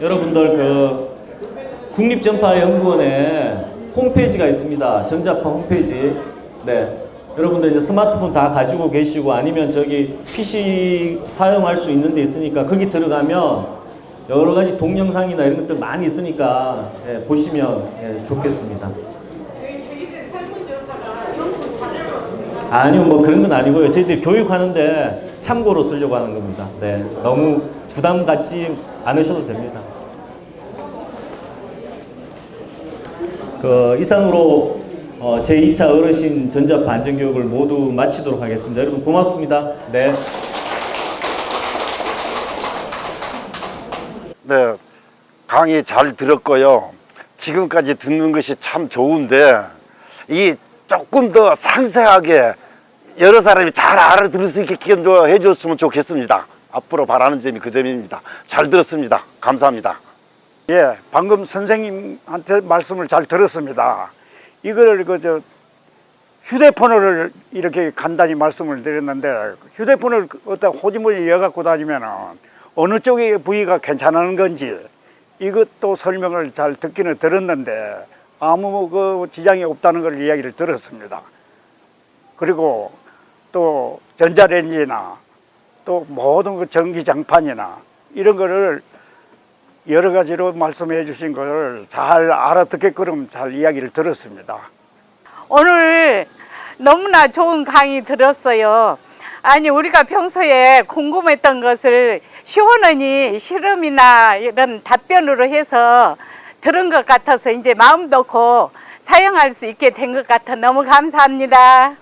여러분들 그 국립전파연구원에 홈페이지가 있습니다. 전자파 홈페이지. 네. 여러분들 이제 스마트폰 다 가지고 계시고 아니면 저기 PC 사용할 수 있는 데 있으니까 거기 들어가면 여러 가지 동영상이나 이런 것들 많이 있으니까 예, 보시면 예, 좋겠습니다. 저희들 설문조사가 연구 잘해요. 아니요, 뭐 그런 건 아니고요. 저희들이 교육하는데 참고로 쓰려고 하는 겁니다. 네. 너무 부담 갖지 않으셔도 됩니다. 그 이상으로 제2차 어르신 전자파 안전교육을 모두 마치도록 하겠습니다. 여러분 고맙습니다. 네. 네, 강의 잘 들었고요. 지금까지 듣는 것이 참 좋은데 이 조금 더 상세하게 여러 사람이 잘 알아들을 수 있게 기여해 줬으면 좋겠습니다. 앞으로 바라는 점이 그 점입니다. 잘 들었습니다. 감사합니다. 예, 방금 선생님한테 말씀을 잘 들었습니다. 이걸 휴대폰을 이렇게 간단히 말씀을 드렸는데 휴대폰을 어떤 호지머리 이어갖고 다니면은 어느 쪽의 부위가 괜찮은 건지 이것도 설명을 잘 듣기는 들었는데 아무 그 지장이 없다는 걸 이야기를 들었습니다. 그리고 또 전자레인지나 또 모든 그 전기장판이나 이런 거를 여러 가지로 말씀해 주신 걸 잘 알아듣게끔 잘 이야기를 들었습니다. 오늘 너무나 좋은 강의 들었어요. 아니 우리가 평소에 궁금했던 것을 시원하니 실험이나 이런 답변으로 해서 들은 것 같아서 이제 마음 놓고 사용할 수 있게 된 것 같아 너무 감사합니다.